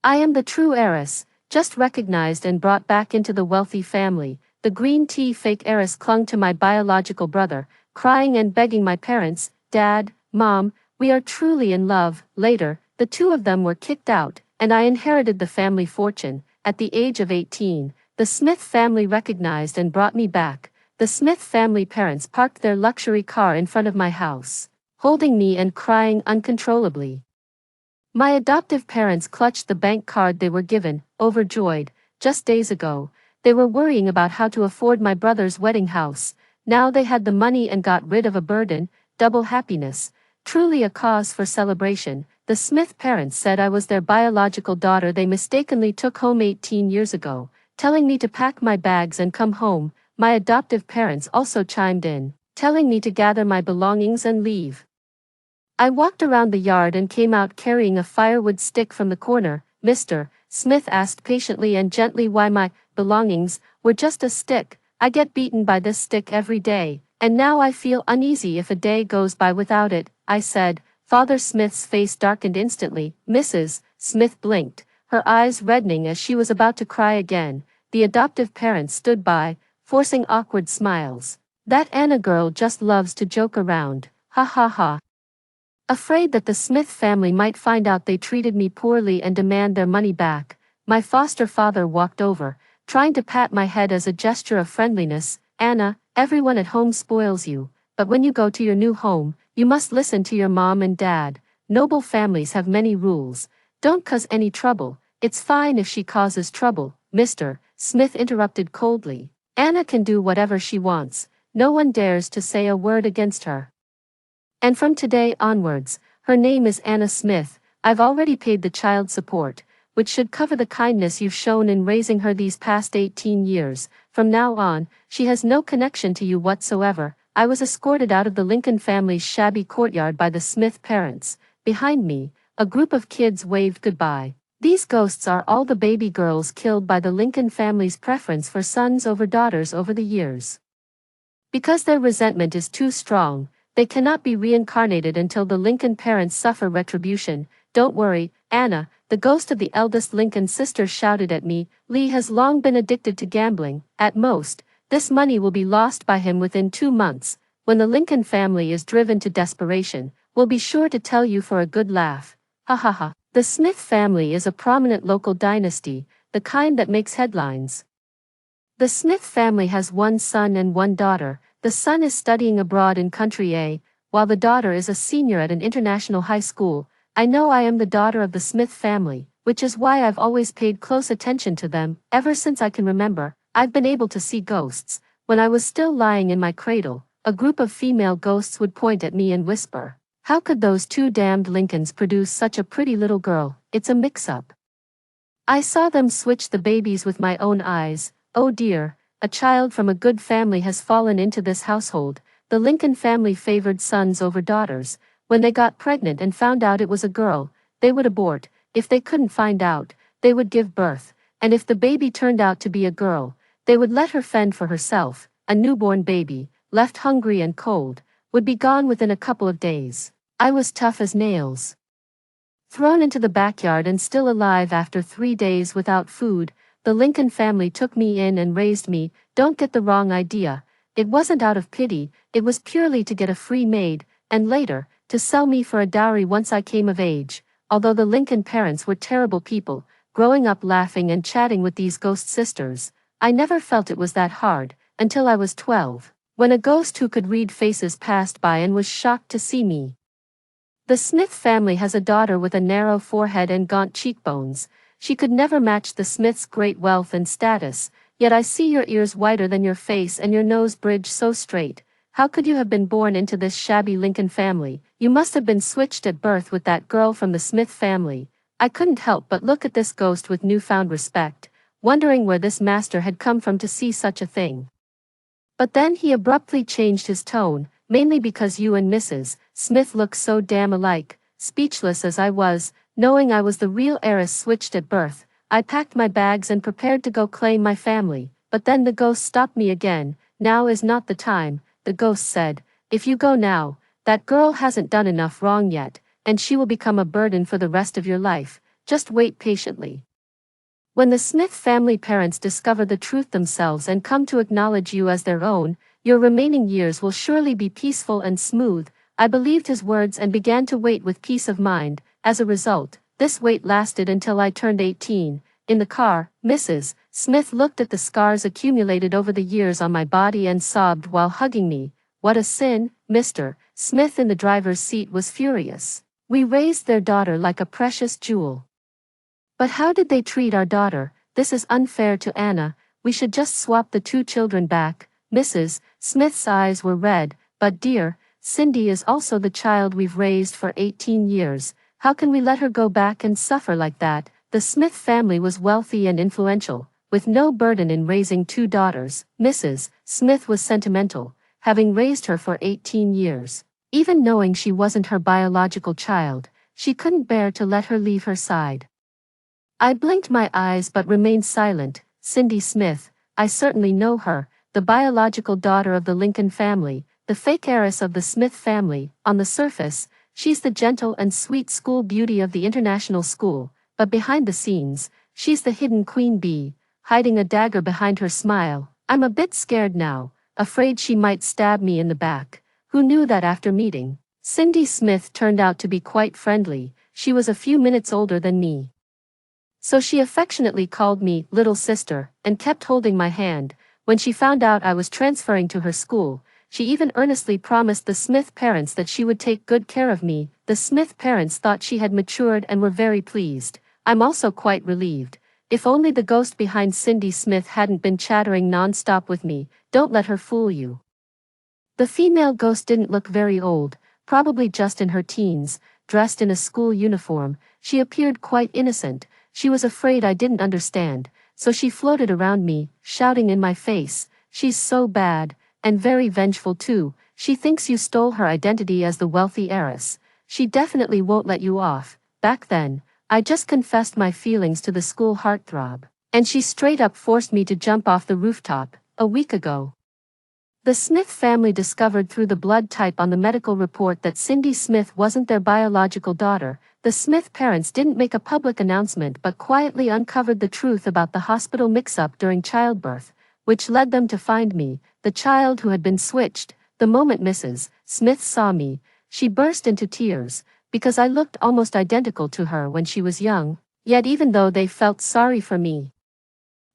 I am the true heiress, just recognized and brought back into the wealthy family. The green tea fake heiress clung to my biological brother, crying and begging my parents, Dad, Mom, we are truly in love. Later, the two of them were kicked out, and I inherited the family fortune. At the age of 18, the Smith family recognized and brought me back. The Smith family parents parked their luxury car in front of my house, holding me and crying uncontrollably. My adoptive parents clutched the bank card they were given, overjoyed. Just days ago, they were worrying about how to afford my brother's wedding house. Now they had the money and got rid of a burden, double happiness. Truly a cause for celebration. The Smith parents said I was their biological daughter they mistakenly took home 18 years ago, telling me to pack my bags and come home. My adoptive parents also chimed in, telling me to gather my belongings and leave. I walked around the yard and came out carrying a firewood stick from the corner. Mr. Smith asked patiently and gently why my belongings were just a stick. I get beaten by this stick every day, and now I feel uneasy if a day goes by without it, I said. Father Smith's face darkened instantly. Mrs. Smith blinked, her eyes reddening as she was about to cry again. The adoptive parents stood by, forcing awkward smiles. That Anna girl just loves to joke around. Ha ha ha. Afraid that the Smith family might find out they treated me poorly and demand their money back, my foster father walked over, trying to pat my head as a gesture of friendliness. Anna, everyone at home spoils you, but when you go to your new home, you must listen to your mom and dad. Noble families have many rules. Don't cause any trouble. It's fine if she causes trouble, Mr. Smith interrupted coldly. Anna can do whatever she wants. No one dares to say a word against her. And from today onwards, her name is Anna Smith. I've already paid the child support, which should cover the kindness you've shown in raising her these past 18 years. From now on, she has no connection to you whatsoever. I was escorted out of the Lincoln family's shabby courtyard by the Smith parents. Behind me, a group of kids waved goodbye. These ghosts are all the baby girls killed by the Lincoln family's preference for sons over daughters over the years. Because their resentment is too strong, they cannot be reincarnated until the Lincoln parents suffer retribution. Don't worry, Anna, the ghost of the eldest Lincoln sister shouted at me. Lee has long been addicted to gambling. At most, this money will be lost by him within 2 months. When the Lincoln family is driven to desperation, we'll be sure to tell you for a good laugh. Ha ha ha. The Smith family is a prominent local dynasty, the kind that makes headlines. The Smith family has one son and one daughter. The son is studying abroad in country A, while the daughter is a senior at an international high school. I know I am the daughter of the Smith family, which is why I've always paid close attention to them. Ever since I can remember, I've been able to see ghosts. When I was still lying in my cradle, a group of female ghosts would point at me and whisper, "How could those two damned Lincolns produce such a pretty little girl? It's a mix-up." I saw them switch the babies with my own eyes. Oh dear. A child from a good family has fallen into this household. The Lincoln family favored sons over daughters. When they got pregnant and found out it was a girl, they would abort. If they couldn't find out, they would give birth. And if the baby turned out to be a girl, they would let her fend for herself. A newborn baby, left hungry and cold, would be gone within a couple of days. I was tough as nails. Thrown into the backyard and still alive after 3 days without food, the Lincoln family took me in and raised me. Don't get the wrong idea. It wasn't out of pity, it was purely to get a free maid, and later, to sell me for a dowry once I came of age. Although the Lincoln parents were terrible people, growing up laughing and chatting with these ghost sisters, I never felt it was that hard, until I was 12, when a ghost who could read faces passed by and was shocked to see me. The Smith family has a daughter with a narrow forehead and gaunt cheekbones. She could never match the Smiths' great wealth and status, yet I see your ears wider than your face and your nose bridge so straight. How could you have been born into this shabby Lincoln family? You must have been switched at birth with that girl from the Smith family. I couldn't help but look at this ghost with newfound respect, wondering where this master had come from to see such a thing. But then he abruptly changed his tone, mainly because you and Mrs. Smith look so damn alike. Speechless as I was, knowing I was the real heiress switched at birth, I packed my bags and prepared to go claim my family. But then the ghost stopped me again. Now is not the time, the ghost said. If you go now, that girl hasn't done enough wrong yet, and she will become a burden for the rest of your life. just wait patiently. When the Smith family parents discover the truth themselves and come to acknowledge you as their own, your remaining years will surely be peaceful and smooth. I believed his words and began to wait with peace of mind. As a result, this wait lasted until I turned 18. In the car, Mrs. Smith looked at the scars accumulated over the years on my body and sobbed while hugging me. What a sin, Mr. Smith in the driver's seat was furious. We raised their daughter like a precious jewel. But how did they treat our daughter? This is unfair to Anna. We should just swap the two children back. Mrs. Smith's eyes were red. But dear, Cindy is also the child we've raised for 18 years. How can we let her go back and suffer like that? The Smith family was wealthy and influential, with no burden in raising two daughters. Mrs. Smith was sentimental, having raised her for 18 years. Even knowing she wasn't her biological child, she couldn't bear to let her leave her side. I blinked my eyes but remained silent. Cindy Smith, I certainly know her, the biological daughter of the Lincoln family, the fake heiress of the Smith family. On the surface, she's the gentle and sweet school beauty of the international school, but behind the scenes, she's the hidden queen bee, hiding a dagger behind her smile. I'm a bit scared now, afraid she might stab me in the back. Who knew that after meeting? Cindy Smith turned out to be quite friendly. She was a few minutes older than me. So she affectionately called me little sister, and kept holding my hand. When she found out I was transferring to her school, she even earnestly promised the Smith parents that she would take good care of me. The Smith parents thought she had matured and were very pleased. I'm also quite relieved. If only the ghost behind Cindy Smith hadn't been chattering non-stop with me. Don't let her fool you. The female ghost didn't look very old, probably just in her teens, dressed in a school uniform. She appeared quite innocent. She was afraid I didn't understand, so she floated around me, shouting in my face, "She's so bad, and very vengeful too. She thinks you stole her identity as the wealthy heiress. She definitely won't let you off." Back then, I just confessed my feelings to the school heartthrob, and she straight up forced me to jump off the rooftop. A week ago, the Smith family discovered through the blood type on the medical report that Cindy Smith wasn't their biological daughter. The Smith parents didn't make a public announcement but quietly uncovered the truth about the hospital mix-up during childbirth, which led them to find me, the child who had been switched. The moment Mrs. Smith saw me, she burst into tears, because I looked almost identical to her when she was young. Yet even though they felt sorry for me,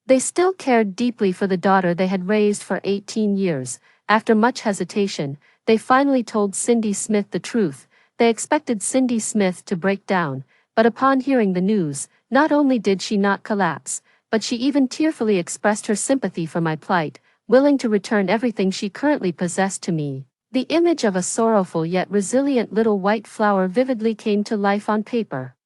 they still cared deeply for the daughter they had raised for 18 years. After much hesitation, they finally told Cindy Smith the truth. They expected Cindy Smith to break down, but upon hearing the news, not only did she not collapse, but she even tearfully expressed her sympathy for my plight, willing to return everything she currently possessed to me. The image of a sorrowful yet resilient little white flower vividly came to life on paper.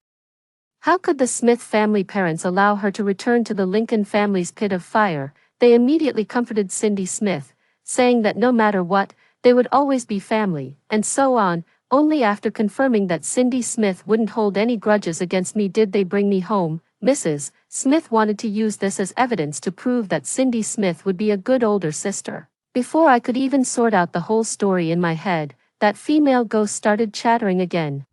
How could the Smith family parents allow her to return to the Lincoln family's pit of fire? They immediately comforted Cindy Smith, saying that no matter what, they would always be family, and so on. Only after confirming that Cindy Smith wouldn't hold any grudges against me did they bring me home. Mrs. Smith wanted to use this as evidence to prove that Cindy Smith would be a good older sister. Before I could even sort out the whole story in my head, that female ghost started chattering again.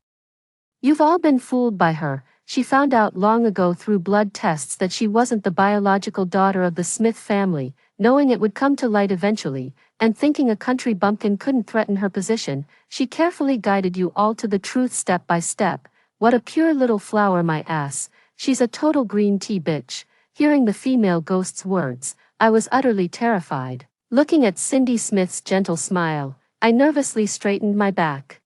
"You've all been fooled by her. She found out long ago through blood tests that she wasn't the biological daughter of the Smith family, knowing it would come to light eventually, and thinking a country bumpkin couldn't threaten her position, she carefully guided you all to the truth step by step. What a pure little flower, my ass. She's a total green tea bitch." Hearing the female ghost's words, I was utterly terrified. Looking at Cindy Smith's gentle smile, I nervously straightened my back.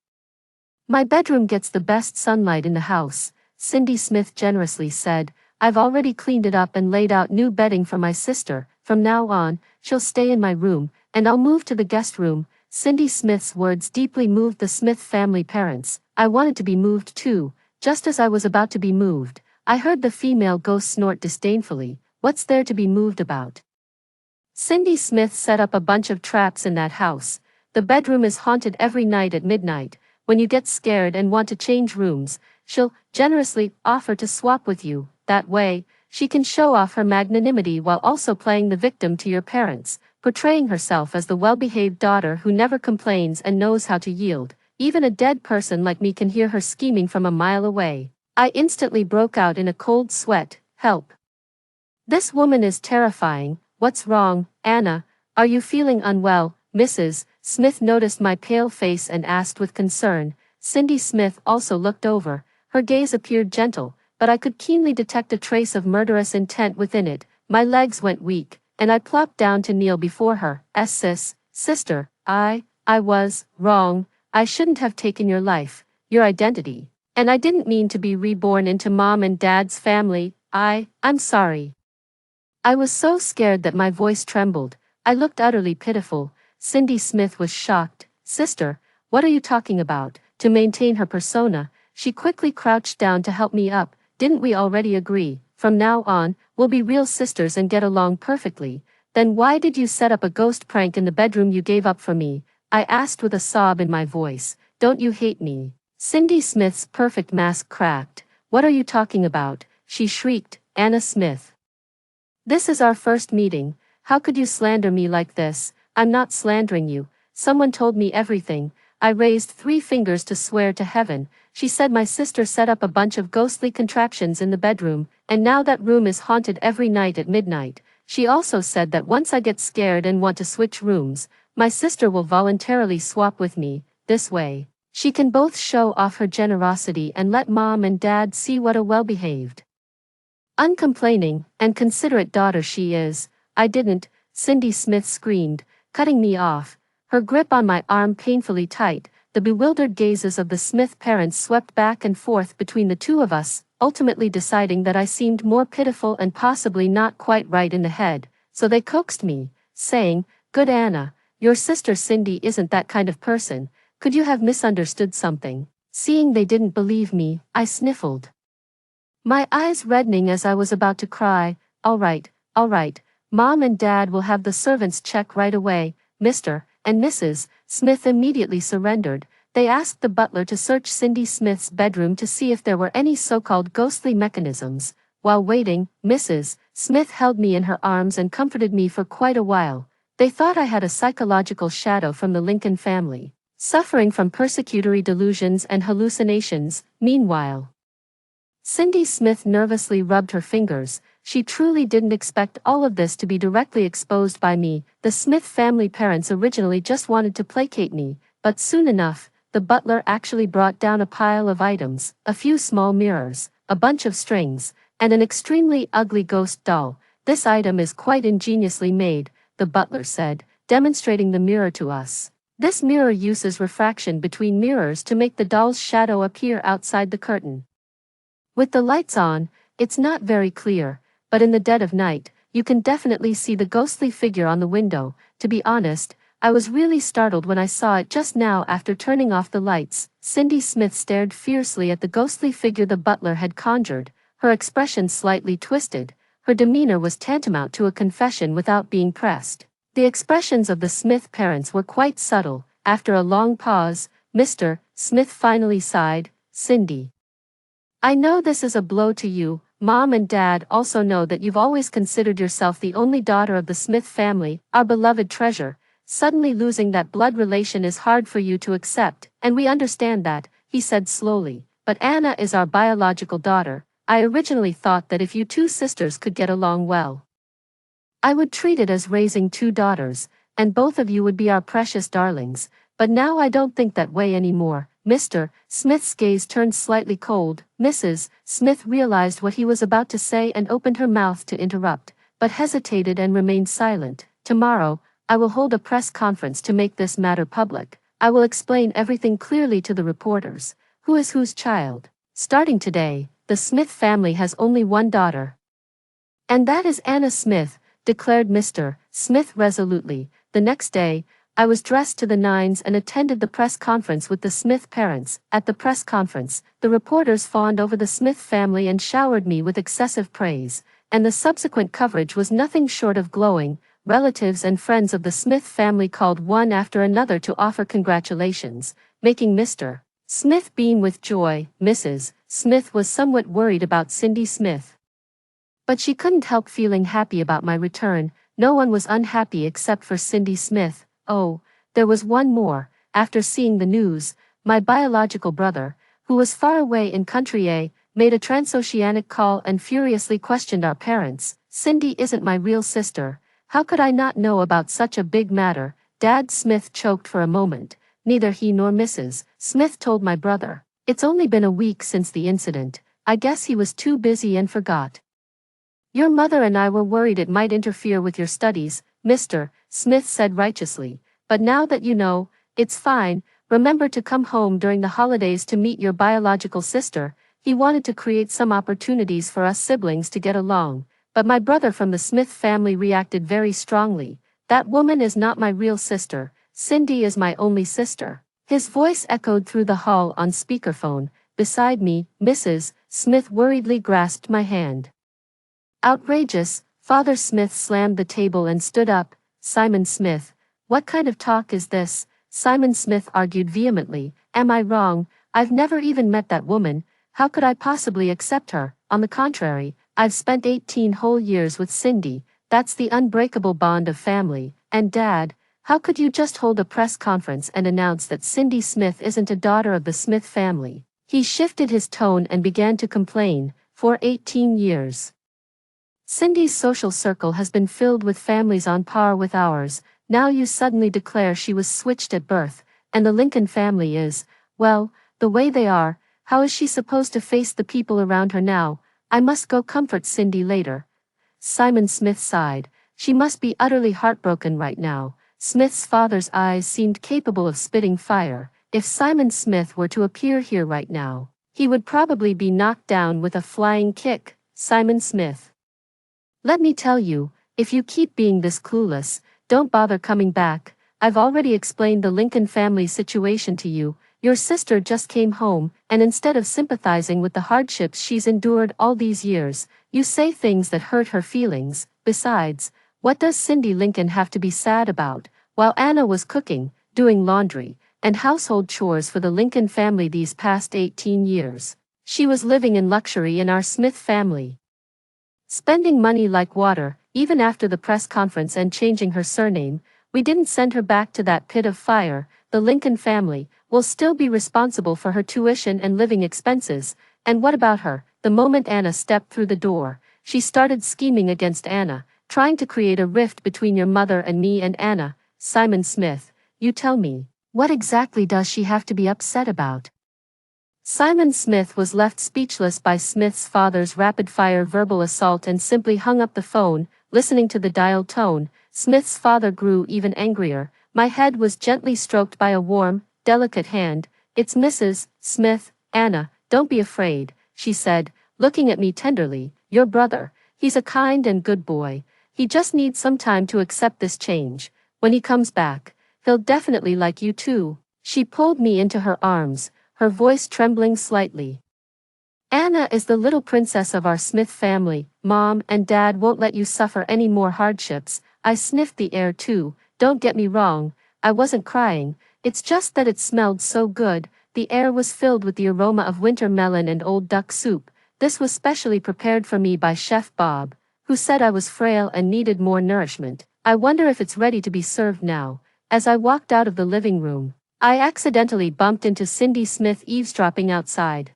"My bedroom gets the best sunlight in the house," Cindy Smith generously said. "I've already cleaned it up and laid out new bedding for my sister. From now on, she'll stay in my room, and I'll move to the guest room." Cindy Smith's words deeply moved the Smith family parents. I wanted to be moved too. Just as I was about to be moved, I heard the female ghost snort disdainfully. "What's there to be moved about? Cindy Smith set up a bunch of traps in that house. The bedroom is haunted every night at midnight. When you get scared and want to change rooms, she'll generously offer to swap with you. That way, she can show off her magnanimity while also playing the victim to your parents, portraying herself as the well-behaved daughter who never complains and knows how to yield. Even a dead person like me can hear her scheming from a mile away." I instantly broke out in a cold sweat. Help. This woman is terrifying. What's wrong, Anna? Are you feeling unwell? Mrs. Smith noticed my pale face and asked with concern. Cindy Smith also looked over. Her gaze appeared gentle, but I could keenly detect a trace of murderous intent within it. My legs went weak, and I plopped down to kneel before her. Sister, I was wrong. I shouldn't have taken your life, your identity. And I didn't mean to be reborn into Mom and Dad's family. I'm sorry. I was so scared that my voice trembled. I looked utterly pitiful. Cindy Smith was shocked. Sister, what are you talking about? To maintain her persona, she quickly crouched down to help me up. Didn't we already agree? From now on, we'll be real sisters and get along perfectly. Then why did you set up a ghost prank in the bedroom you gave up for me? I asked with a sob in my voice. Don't you hate me? Cindy Smith's perfect mask cracked. What are you talking about? She shrieked. Anna Smith. This is our first meeting. How could you slander me like this? I'm not slandering you. Someone told me everything. I raised 3 fingers to swear to heaven. She said my sister set up a bunch of ghostly contraptions in the bedroom, and now that room is haunted every night at midnight. She also said that once I get scared and want to switch rooms, my sister will voluntarily swap with me. This way, she can both show off her generosity and let Mom and Dad see what a well-behaved, uncomplaining, and considerate daughter she is. I didn't, Cindy Smith screamed, cutting me off, her grip on my arm painfully tight. The bewildered gazes of the Smith parents swept back and forth between the two of us, ultimately deciding that I seemed more pitiful and possibly not quite right in the head, so they coaxed me, saying, Good Anna, your sister Cindy isn't that kind of person. Could you have misunderstood something? Seeing they didn't believe me, I sniffled, my eyes reddening as I was about to cry. All right, Mom and Dad will have the servants check right away. Mr. and Mrs. Smith immediately surrendered. They asked the butler to search Cindy Smith's bedroom to see if there were any so-called ghostly mechanisms. While waiting, Mrs. Smith held me in her arms and comforted me for quite a while. They thought I had a psychological shadow from the Lincoln family, suffering from persecutory delusions and hallucinations. Meanwhile, Cindy Smith nervously rubbed her fingers. She truly didn't expect all of this to be directly exposed by me. The Smith family parents originally just wanted to placate me, but soon enough, the butler actually brought down a pile of items, a few small mirrors, a bunch of strings, and an extremely ugly ghost doll. This item is quite ingeniously made, the butler said, demonstrating the mirror to us. This mirror uses refraction between mirrors to make the doll's shadow appear outside the curtain. With the lights on, it's not very clear, but in the dead of night, you can definitely see the ghostly figure on the window. To be honest, I was really startled when I saw it just now after turning off the lights. Cindy Smith stared fiercely at the ghostly figure the butler had conjured, her expression slightly twisted. Her demeanor was tantamount to a confession without being pressed. The expressions of the Smith parents were quite subtle. After a long pause, Mr. Smith finally sighed. Cindy, I know this is a blow to you. Mom and Dad also know that you've always considered yourself the only daughter of the Smith family, our beloved treasure. Suddenly losing that blood relation is hard for you to accept, and we understand that, he said slowly. But Anna is our biological daughter. I originally thought that if you 2 sisters could get along well, I would treat it as raising 2 daughters, and both of you would be our precious darlings. But now I don't think that way anymore. Mr. Smith's gaze turned slightly cold. Mrs. Smith realized what he was about to say and opened her mouth to interrupt, but hesitated and remained silent. Tomorrow, I will hold a press conference to make this matter public. I will explain everything clearly to the reporters. Who is whose child? Starting today, the Smith family has only one daughter. And that is Anna Smith, declared Mr. Smith resolutely. The next day, I was dressed to the nines and attended the press conference with the Smith parents. At the press conference, the reporters fawned over the Smith family and showered me with excessive praise, and the subsequent coverage was nothing short of glowing. Relatives and friends of the Smith family called one after another to offer congratulations, making Mr. Smith beam with joy. Mrs. Smith was somewhat worried about Cindy Smith, but she couldn't help feeling happy about my return. No one was unhappy except for Cindy Smith. Oh, there was one more. After seeing the news, my biological brother, who was far away in country A, made a transoceanic call and furiously questioned our parents. Cindy isn't my real sister. How could I not know about such a big matter? Dad Smith choked for a moment. Neither he nor Mrs. Smith told my brother. It's only been a week since the incident. I guess he was too busy and forgot. Your mother and I were worried it might interfere with your studies, Mr. Smith said righteously. But now that you know, it's fine. Remember to come home during the holidays to meet your biological sister. He wanted to create some opportunities for us siblings to get along. But my brother from the Smith family reacted very strongly. That woman is not my real sister. Cindy is my only sister. His voice echoed through the hall on speakerphone. Beside me, Mrs. Smith worriedly grasped my hand. Outrageous, Father Smith slammed the table and stood up. Simon Smith, what kind of talk is this? Simon Smith argued vehemently. Am I wrong? I've never even met that woman. How could I possibly accept her? On the contrary, I've spent 18 whole years with Cindy. That's the unbreakable bond of family. And Dad, how could you just hold a press conference and announce that Cindy Smith isn't a daughter of the Smith family? He shifted his tone and began to complain. For 18 years. Cindy's social circle has been filled with families on par with ours. Now you suddenly declare she was switched at birth, and the Lincoln family is, well, the way they are. How is she supposed to face the people around her now? I must go comfort Cindy later. Simon Smith sighed. She must be utterly heartbroken right now. Smith's father's eyes seemed capable of spitting fire. If Simon Smith were to appear here right now, he would probably be knocked down with a flying kick. Simon Smith. Let me tell you, if you keep being this clueless, don't bother coming back. I've already explained the Lincoln family situation to you. Your sister just came home, and instead of sympathizing with the hardships she's endured all these years, you say things that hurt her feelings. Besides, what does Cindy Lincoln have to be sad about? While Anna was cooking, doing laundry, and household chores for the Lincoln family these past 18 years, she was living in luxury in our Smith family. Spending money like water, even after the press conference and changing her surname, we didn't send her back to that pit of fire. The Lincoln family will still be responsible for her tuition and living expenses. And what about her? The moment Anna stepped through the door, she started scheming against Anna, trying to create a rift between your mother and me and Anna. Simon Smith, you tell me, what exactly does she have to be upset about? Simon Smith was left speechless by Smith's father's rapid-fire verbal assault and simply hung up the phone, listening to the dial tone. Smith's father grew even angrier. My head was gently stroked by a warm, delicate hand. It's Mrs. Smith. Anna, don't be afraid, she said, looking at me tenderly. Your brother, he's a kind and good boy. He just needs some time to accept this change. When he comes back, he'll definitely like you too. She pulled me into her arms, her voice trembling slightly. Anna is the little princess of our Smith family. Mom and Dad won't let you suffer any more hardships. I sniffed the air too. Don't get me wrong, I wasn't crying. It's just that it smelled so good. The air was filled with the aroma of winter melon and old duck soup. This was specially prepared for me by Chef Bob, who said I was frail and needed more nourishment. I wonder if it's ready to be served now. As I walked out of the living room, I accidentally bumped into Cindy Smith eavesdropping outside.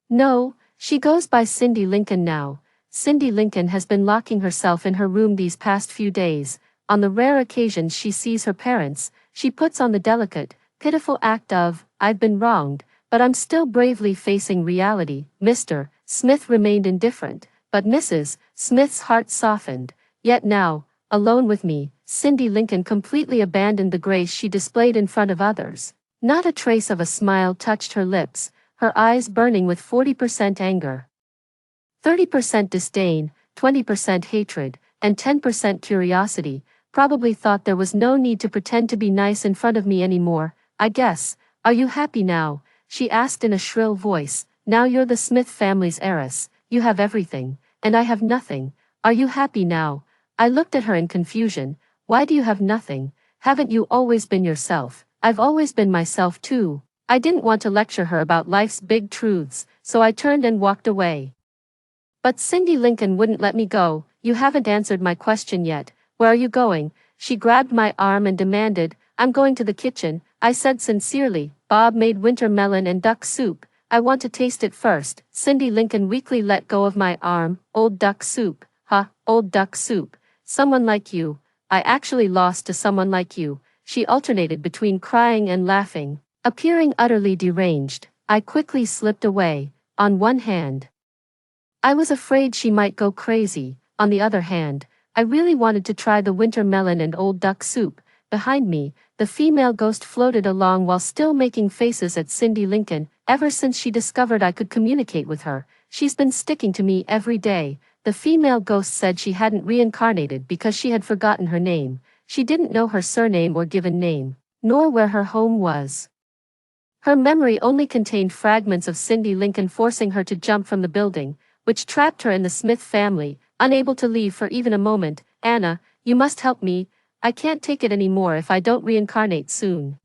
No, she goes by Cindy Lincoln now. Cindy Lincoln has been locking herself in her room these past few days. On the rare occasions she sees her parents, she puts on the delicate, pitiful act of, I've been wronged, but I'm still bravely facing reality. Mr. Smith remained indifferent, but Mrs. Smith's heart softened. Yet now, alone with me, Cindy Lincoln completely abandoned the grace she displayed in front of others. Not a trace of a smile touched her lips, her eyes burning with 40% anger, 30% disdain, 20% hatred, and 10% curiosity. Probably thought there was no need to pretend to be nice in front of me anymore. I guess. Are you happy now? She asked in a shrill voice. Now you're the Smith family's heiress. You have everything, and I have nothing. Are you happy now? I looked at her in confusion. Why do you have nothing? Haven't you always been yourself? I've always been myself too. I didn't want to lecture her about life's big truths, so I turned and walked away. But Cindy Lincoln wouldn't let me go. You haven't answered my question yet. Where are you going? She grabbed my arm and demanded. I'm going to the kitchen, I said sincerely. Bob made winter melon and duck soup. I want to taste it first. Cindy Lincoln weakly let go of my arm. Old duck soup. Huh, old duck soup. Someone like you. I actually lost to someone like you. She alternated between crying and laughing. Appearing utterly deranged, I quickly slipped away. On one hand, I was afraid she might go crazy. On the other hand, I really wanted to try the winter melon and old duck soup. Behind me, the female ghost floated along while still making faces at Cindy Lincoln. Ever since she discovered I could communicate with her, she's been sticking to me every day. The female ghost said she hadn't reincarnated because she had forgotten her name. She didn't know her surname or given name, nor where her home was. Her memory only contained fragments of Cindy Lincoln forcing her to jump from the building, which trapped her in the Smith family, unable to leave for even a moment. Anna, you must help me. I can't take it anymore if I don't reincarnate soon.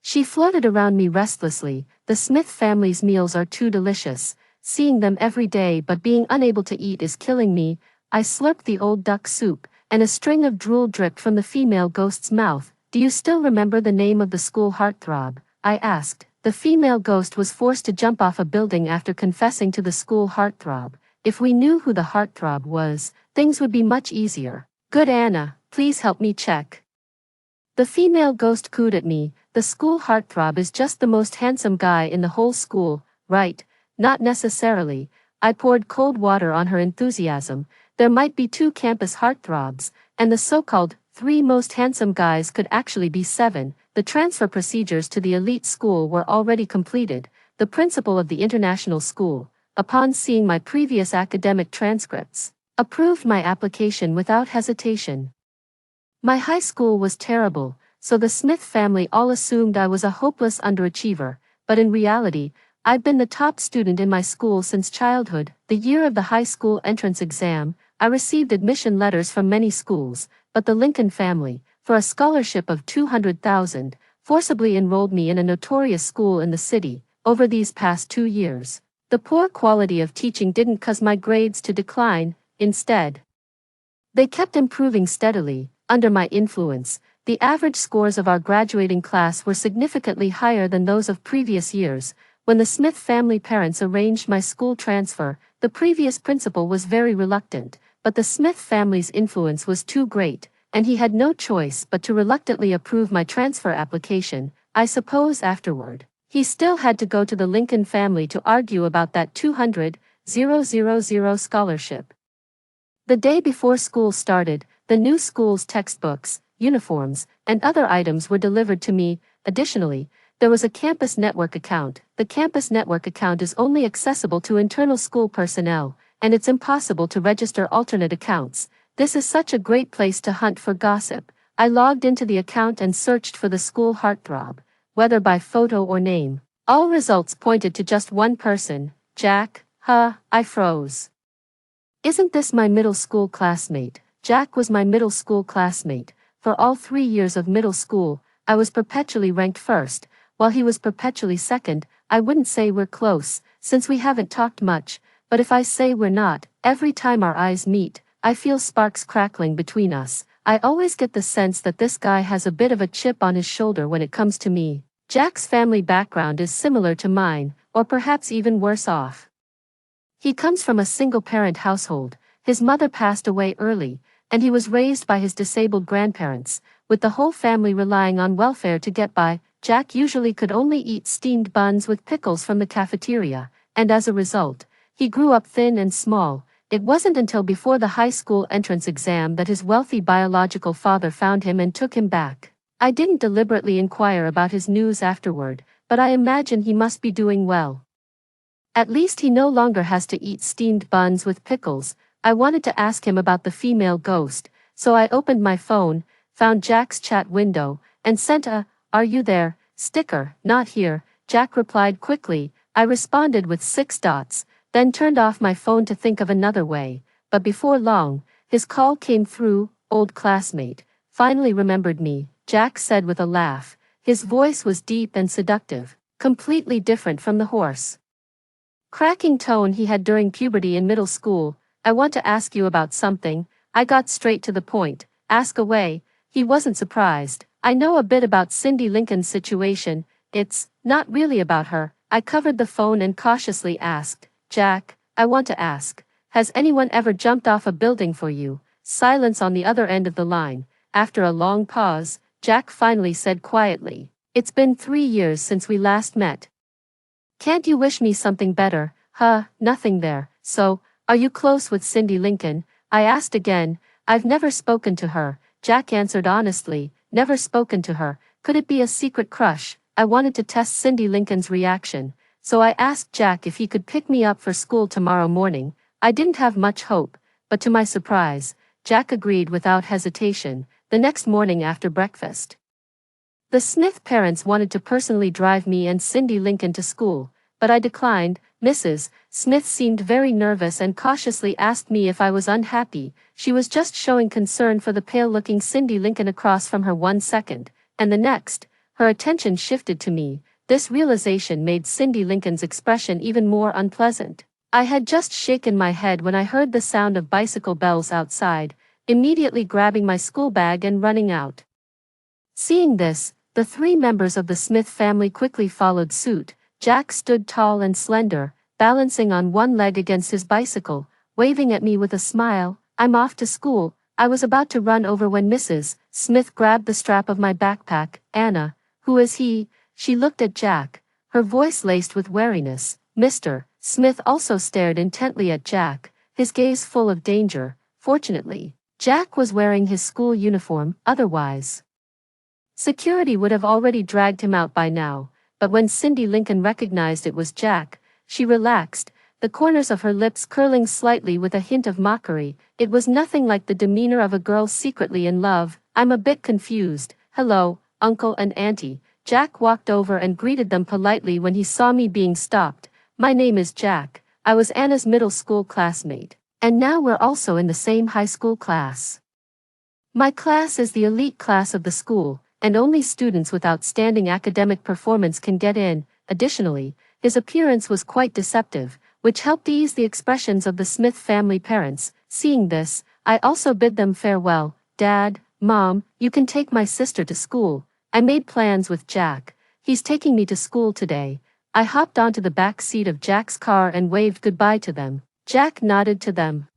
She floated around me restlessly. The Smith family's meals are too delicious. Seeing them every day but being unable to eat is killing me. I slurped the old duck soup, and a string of drool dripped from the female ghost's mouth. Do you still remember the name of the school heartthrob? I asked. The female ghost was forced to jump off a building after confessing to the school heartthrob. If we knew who the heartthrob was, things would be much easier. Good Anna, please help me check. The female ghost cooed at me. The school heartthrob is just the most handsome guy in the whole school, right? Not necessarily. I poured cold water on her enthusiasm. There might be 2 campus heartthrobs, and the so-called 3 most handsome guys could actually be 7. The transfer procedures to the elite school were already completed. The principal of the international school, upon seeing my previous academic transcripts, approved my application without hesitation. My high school was terrible, so the Smith family all assumed I was a hopeless underachiever, but in reality, I've been the top student in my school since childhood. The year of the high school entrance exam, I received admission letters from many schools, but the Lincoln family, for a scholarship of $200,000, forcibly enrolled me in a notorious school in the city. Over these past 2 years, the poor quality of teaching didn't cause my grades to decline. Instead, they kept improving steadily. Under my influence, the average scores of our graduating class were significantly higher than those of previous years. When the Smith family parents arranged my school transfer, the previous principal was very reluctant, but the Smith family's influence was too great, and he had no choice but to reluctantly approve my transfer application. I suppose afterward, he still had to go to the Lincoln family to argue about that $200,000 scholarship. The day before school started, the new school's textbooks, uniforms, and other items were delivered to me. Additionally, there was a campus network account. The campus network account is only accessible to internal school personnel, and it's impossible to register alternate accounts. This is such a great place to hunt for gossip. I logged into the account and searched for the school heartthrob, whether by photo or name. All results pointed to just one person, Jack. I froze. Isn't this my middle school classmate? Jack was my middle school classmate. For all 3 years of middle school, I was perpetually ranked first, while he was perpetually second. I wouldn't say we're close, since we haven't talked much, but if I say we're not, every time our eyes meet, I feel sparks crackling between us. I always get the sense that this guy has a bit of a chip on his shoulder when it comes to me. Jack's family background is similar to mine, or perhaps even worse off. He comes from a single-parent household. His mother passed away early, and he was raised by his disabled grandparents, with the whole family relying on welfare to get by. Jack usually could only eat steamed buns with pickles from the cafeteria, and as a result, he grew up thin and small. It wasn't until before the high school entrance exam that his wealthy biological father found him and took him back. I didn't deliberately inquire about his news afterward, but I imagine he must be doing well. At least he no longer has to eat steamed buns with pickles. I wanted to ask him about the female ghost, so I opened my phone, found Jack's chat window, and sent a "Are you there?" sticker. Not here, Jack replied quickly. I responded with 6 dots, then turned off my phone to think of another way. But before long, his call came through. Old classmate, finally remembered me, Jack said with a laugh. His voice was deep and seductive, completely different from the hoarse, cracking tone he had during puberty in middle school. I want to ask you about something. I got straight to the point. Ask away. He wasn't surprised. I know a bit about Cindy Lincoln's situation. It's not really about her. I covered the phone and cautiously asked, Jack, I want to ask, has anyone ever jumped off a building for you? Silence on the other end of the line. After a long pause, Jack finally said quietly, it's been 3 years since we last met. Can't you wish me something better? Nothing there. So, are you close with Cindy Lincoln? I asked again. I've never spoken to her, Jack answered honestly. Never spoken to her. Could it be a secret crush? I wanted to test Cindy Lincoln's reaction, so I asked Jack if he could pick me up for school tomorrow morning. I didn't have much hope, but to my surprise, Jack agreed without hesitation, the next morning after breakfast. The Smith parents wanted to personally drive me and Cindy Lincoln to school, but I declined. Mrs. Smith seemed very nervous and cautiously asked me if I was unhappy. She was just showing concern for the pale-looking Cindy Lincoln across from her 1 second, and the next, her attention shifted to me. This realization made Cindy Lincoln's expression even more unpleasant. I had just shaken my head when I heard the sound of bicycle bells outside, immediately grabbing my school bag and running out. Seeing this, the 3 members of the Smith family quickly followed suit. Jack stood tall and slender, balancing on one leg against his bicycle, waving at me with a smile. I'm off to school. I was about to run over when Mrs. Smith grabbed the strap of my backpack. Anna, who is he? She looked at Jack, her voice laced with wariness. Mr. Smith also stared intently at Jack, his gaze full of danger. Fortunately, Jack was wearing his school uniform, otherwise security would have already dragged him out by now. But when Cindy Lincoln recognized it was Jack, she relaxed, the corners of her lips curling slightly with a hint of mockery. It was nothing like the demeanor of a girl secretly in love. I'm a bit confused. Hello, Uncle and Auntie. Jack walked over and greeted them politely when he saw me being stopped. My name is Jack. I was Anna's middle school classmate, and now we're also in the same high school class. My class is the elite class of the school, and only students with outstanding academic performance can get in. Additionally, his appearance was quite deceptive, which helped ease the expressions of the Smith family parents. Seeing this, I also bid them farewell. Dad, Mom, you can take my sister to school. I made plans with Jack. He's taking me to school today. I hopped onto the back seat of Jack's car and waved goodbye to them. Jack nodded to them,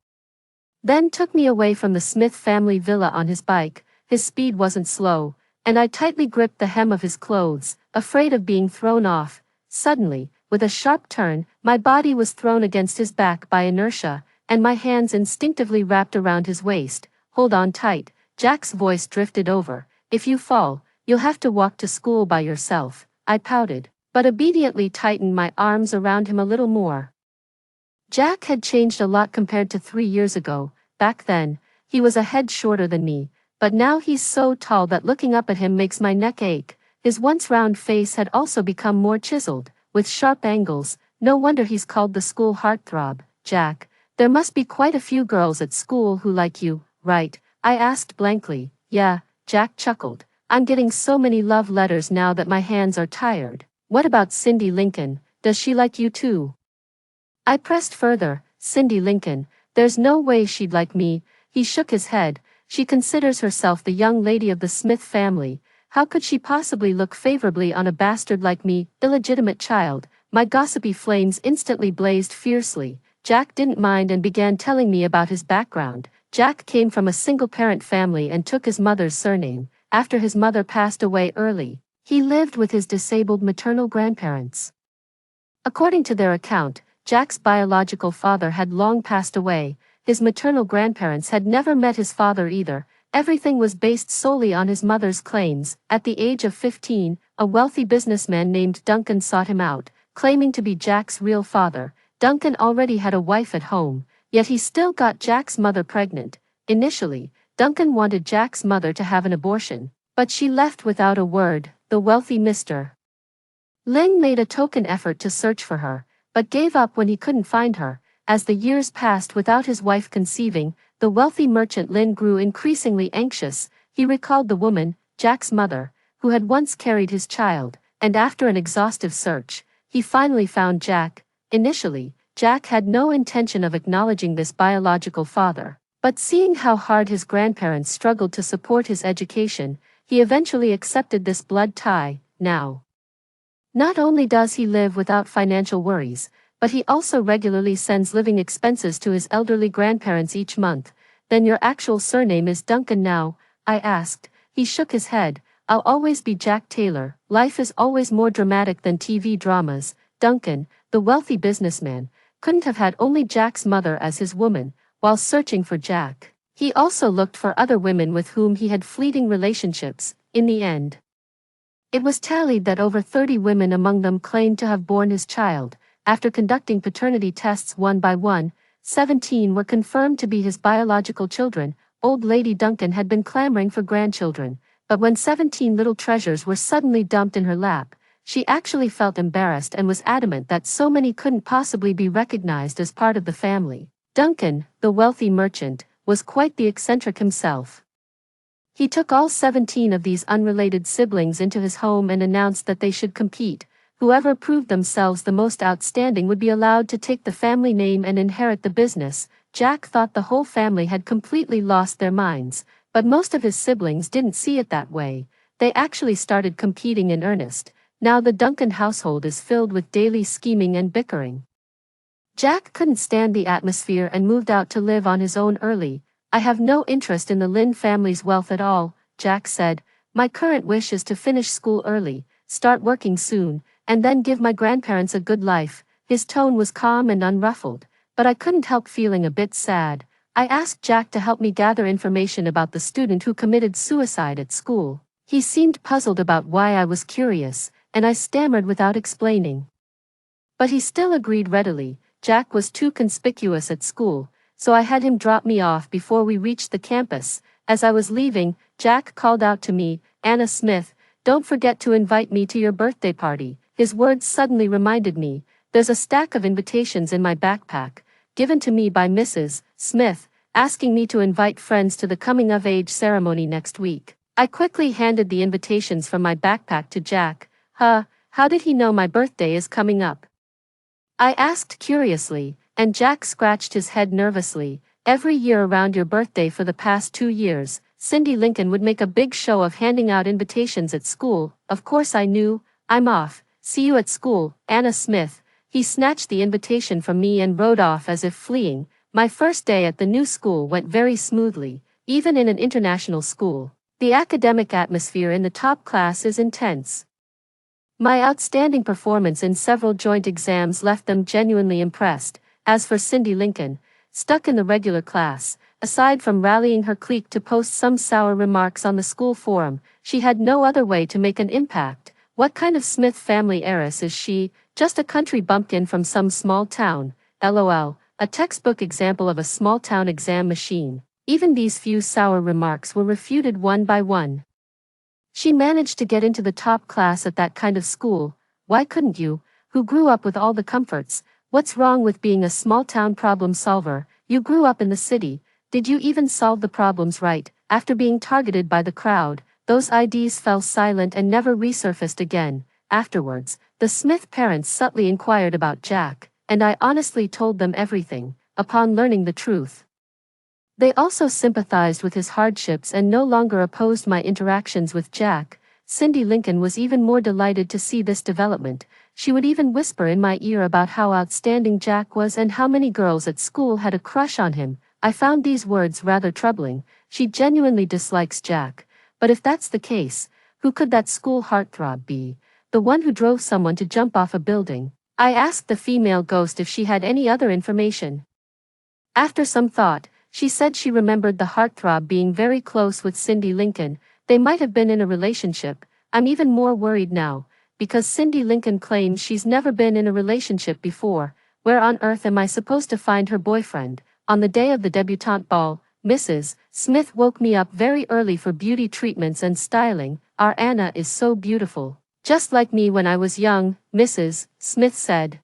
then took me away from the Smith family villa on his bike. His speed wasn't slow, and I tightly gripped the hem of his clothes, afraid of being thrown off. Suddenly, with a sharp turn, my body was thrown against his back by inertia, and my hands instinctively wrapped around his waist. Hold on tight. Jack's voice drifted over. If you fall, you'll have to walk to school by yourself. I pouted, but obediently tightened my arms around him a little more. Jack had changed a lot compared to 3 years ago. Back then, he was a head shorter than me, but now he's so tall that looking up at him makes my neck ache. His once round face had also become more chiseled, with sharp angles. No wonder he's called the school heartthrob. Jack, there must be quite a few girls at school who like you, right? I asked blankly. Yeah, Jack chuckled. I'm getting so many love letters now that my hands are tired. What about Cindy Lincoln? Does she like you too? I pressed further. Cindy Lincoln, there's no way she'd like me. He shook his head. She considers herself the young lady of the Smith family. How could she possibly look favorably on a bastard like me, illegitimate child? My gossipy flames instantly blazed fiercely. Jack didn't mind and began telling me about his background. Jack came from a single-parent family and took his mother's surname. After his mother passed away early, he lived with his disabled maternal grandparents. According to their account, Jack's biological father had long passed away. His maternal grandparents had never met his father either. Everything was based solely on his mother's claims. At the age of 15, a wealthy businessman named Duncan sought him out, claiming to be Jack's real father. Duncan already had a wife at home, yet he still got Jack's mother pregnant. Initially, Duncan wanted Jack's mother to have an abortion, but she left without a word. The wealthy Mr. Ling made a token effort to search for her, but gave up when he couldn't find her. As the years passed without his wife conceiving, the wealthy merchant Lin grew increasingly anxious. He recalled the woman, Jack's mother, who had once carried his child, and after an exhaustive search, he finally found Jack. Initially, Jack had no intention of acknowledging this biological father, but seeing how hard his grandparents struggled to support his education, he eventually accepted this blood tie. Now Not only does he live without financial worries, but he also regularly sends living expenses to his elderly grandparents each month. Then your actual surname is Duncan now? I asked. He shook his head. I'll always be Jack Taylor. Life is always more dramatic than TV dramas. Duncan, the wealthy businessman, couldn't have had only Jack's mother as his woman. While searching for Jack, he also looked for other women with whom he had fleeting relationships. In the end, it was tallied that over 30 women among them claimed to have borne his child. After conducting paternity tests one by one, 17 were confirmed to be his biological children. Old Lady Duncan had been clamoring for grandchildren, but when 17 little treasures were suddenly dumped in her lap, she actually felt embarrassed and was adamant that so many couldn't possibly be recognized as part of the family. Duncan, the wealthy merchant, was quite the eccentric himself. He took all 17 of these unrelated siblings into his home and announced that they should compete. Whoever proved themselves the most outstanding would be allowed to take the family name and inherit the business. Jack thought the whole family had completely lost their minds, but most of his siblings didn't see it that way. They actually started competing in earnest. Now the Duncan household is filled with daily scheming and bickering. Jack couldn't stand the atmosphere and moved out to live on his own early. I have no interest in the Lynn family's wealth at all, Jack said. My current wish is to finish school early, start working soon, and then give my grandparents a good life. His tone was calm and unruffled, but I couldn't help feeling a bit sad. I asked Jack to help me gather information about the student who committed suicide at school. He seemed puzzled about why I was curious, and I stammered without explaining. But he still agreed readily. Jack was too conspicuous at school, so I had him drop me off before we reached the campus. As I was leaving, Jack called out to me, "Anna Smith, don't forget to invite me to your birthday party." His words suddenly reminded me, there's a stack of invitations in my backpack, given to me by Mrs. Smith, asking me to invite friends to the coming-of-age ceremony next week. I quickly handed the invitations from my backpack to Jack. How did he know my birthday is coming up? I asked curiously, and Jack scratched his head nervously. Every year around your birthday for the past 2 years, Cindy Lincoln would make a big show of handing out invitations at school. Of course I knew. I'm off. See you at school, Anna Smith. He snatched the invitation from me and rode off as if fleeing. My first day at the new school went very smoothly, even in an international school. The academic atmosphere in the top class is intense. My outstanding performance in several joint exams left them genuinely impressed. As for Cindy Lincoln, stuck in the regular class, aside from rallying her clique to post some sour remarks on the school forum, she had no other way to make an impact. What kind of Smith family heiress is she? Just a country bumpkin from some small town. LOL, a textbook example of a small town exam machine. Even these few sour remarks were refuted one by one. She managed to get into the top class at that kind of school. Why couldn't you, who grew up with all the comforts? What's wrong with being a small-town problem solver? You grew up in the city. Did you even solve the problems right? After being targeted by the crowd, those IDs fell silent and never resurfaced again. Afterwards, the Smith parents subtly inquired about Jack, and I honestly told them everything. Upon learning the truth, they also sympathized with his hardships and no longer opposed my interactions with Jack. Cindy Lincoln was even more delighted to see this development. She would even whisper in my ear about how outstanding Jack was and how many girls at school had a crush on him. I found these words rather troubling. She genuinely dislikes Jack. But if that's the case, who could that school heartthrob be? The one who drove someone to jump off a building? I asked the female ghost if she had any other information. After some thought, she said she remembered the heartthrob being very close with Cindy Lincoln. They might have been in a relationship. I'm even more worried now, because Cindy Lincoln claims she's never been in a relationship before. Where on earth am I supposed to find her boyfriend? On the day of the debutante ball, Mrs. Smith woke me up very early for beauty treatments and styling. Our Anna is so beautiful. Just like me when I was young, Mrs. Smith said.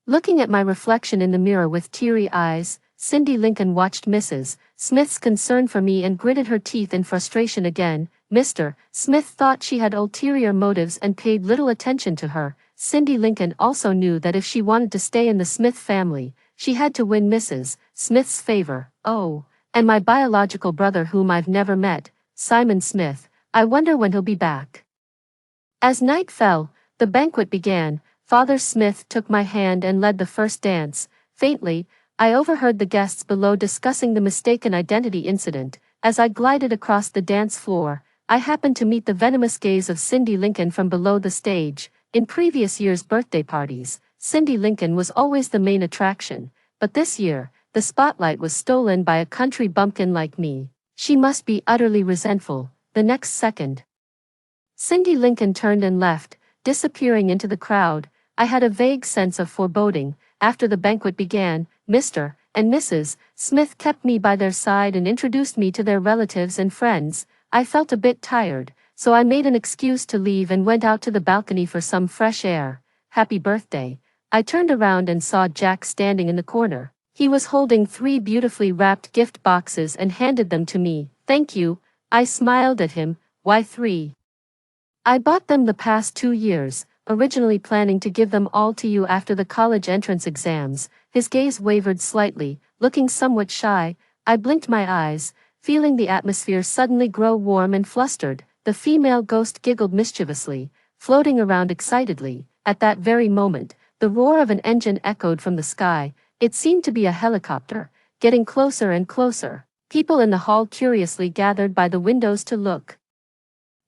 Looking at my reflection in the mirror with teary eyes, Cindy Lincoln watched Mrs. Smith's concern for me and gritted her teeth in frustration again. Mr. Smith thought she had ulterior motives and paid little attention to her. Cindy Lincoln also knew that if she wanted to stay in the Smith family, she had to win Mrs. Smith's favor. Oh, and my biological brother whom I've never met, Simon Smith, I wonder when he'll be back. As night fell, The banquet began. Father Smith took my hand and led the first dance. Faintly, I overheard the guests below discussing the mistaken identity incident. As I glided across the dance floor, I happened to meet the venomous gaze of Cindy Lincoln from below the stage. In previous years' birthday parties, Cindy Lincoln was always the main attraction, but this year, the spotlight was stolen by a country bumpkin like me. She must be utterly resentful. The next second, Cindy Lincoln turned and left, disappearing into the crowd. I had a vague sense of foreboding. After the banquet began, Mr. and Mrs. Smith kept me by their side and introduced me to their relatives and friends. I felt a bit tired, so I made an excuse to leave and went out to the balcony for some fresh air. Happy birthday. I turned around and saw Jack standing in the corner. He was holding 3 beautifully wrapped gift boxes and handed them to me. Thank you. I smiled at him. Why 3? I bought them the past 2 years, originally planning to give them all to you after the college entrance exams. His gaze wavered slightly, looking somewhat shy. I blinked my eyes, feeling the atmosphere suddenly grow warm and flustered. The female ghost giggled mischievously, floating around excitedly. At that very moment, the roar of an engine echoed from the sky. It seemed to be a helicopter, getting closer and closer. People in the hall curiously gathered by the windows to look.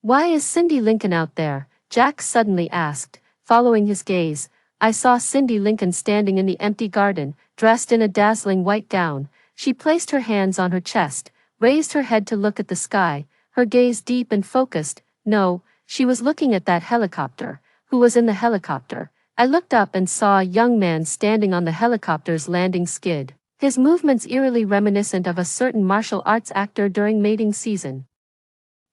Why is Cindy Lincoln out there? Jack suddenly asked, following his gaze. I saw Cindy Lincoln standing in the empty garden, dressed in a dazzling white gown. She placed her hands on her chest, raised her head to look at the sky, her gaze deep and focused. No, she was looking at that helicopter. Who was in the helicopter? I looked up and saw a young man standing on the helicopter's landing skid, his movements eerily reminiscent of a certain martial arts actor during mating season.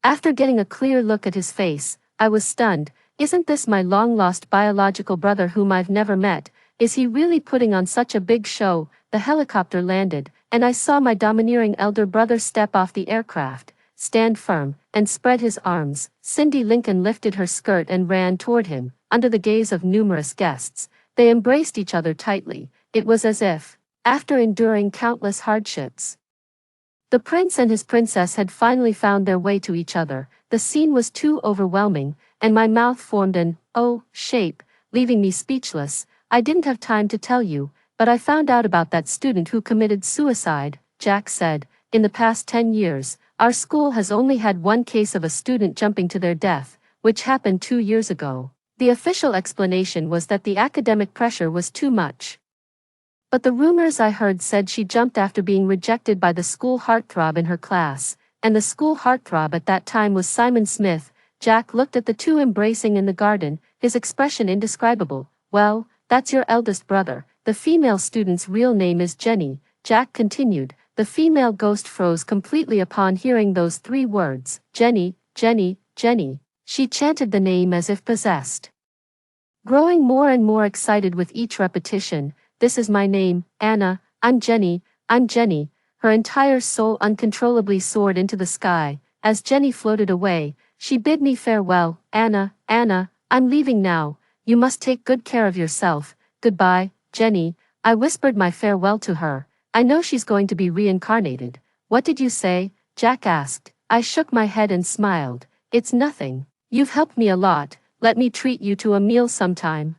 After getting a clear look at his face, I was stunned. Isn't this my long-lost biological brother whom I've never met? Is he really putting on such a big show? The helicopter landed, and I saw my domineering elder brother step off the aircraft, stand firm, and spread his arms. Cindy Lincoln lifted her skirt and ran toward him. Under the gaze of numerous guests, they embraced each other tightly. It was as if, after enduring countless hardships, the prince and his princess had finally found their way to each other. The scene was too overwhelming, and my mouth formed an O shape, leaving me speechless. I didn't have time to tell you, but I found out about that student who committed suicide, Jack said. In the past 10 years, our school has only had one case of a student jumping to their death, which happened 2 years ago. The official explanation was that the academic pressure was too much. But the rumors I heard said she jumped after being rejected by the school heartthrob in her class, and the school heartthrob at that time was Simon Smith. Jack looked at the two embracing in the garden, his expression indescribable. Well, that's your eldest brother. The female student's real name is Jenny, Jack continued. The female ghost froze completely upon hearing those 3 words. Jenny, Jenny, Jenny. She chanted the name as if possessed, growing more and more excited with each repetition. This is my name, Anna. I'm Jenny, I'm Jenny. Her entire soul uncontrollably soared into the sky. As Jenny floated away, she bid me farewell. Anna, Anna, I'm leaving now. You must take good care of yourself. Goodbye, Jenny. I whispered my farewell to her. I know she's going to be reincarnated. What did you say? Jack asked. I shook my head and smiled. It's nothing. You've helped me a lot. Let me treat you to a meal sometime,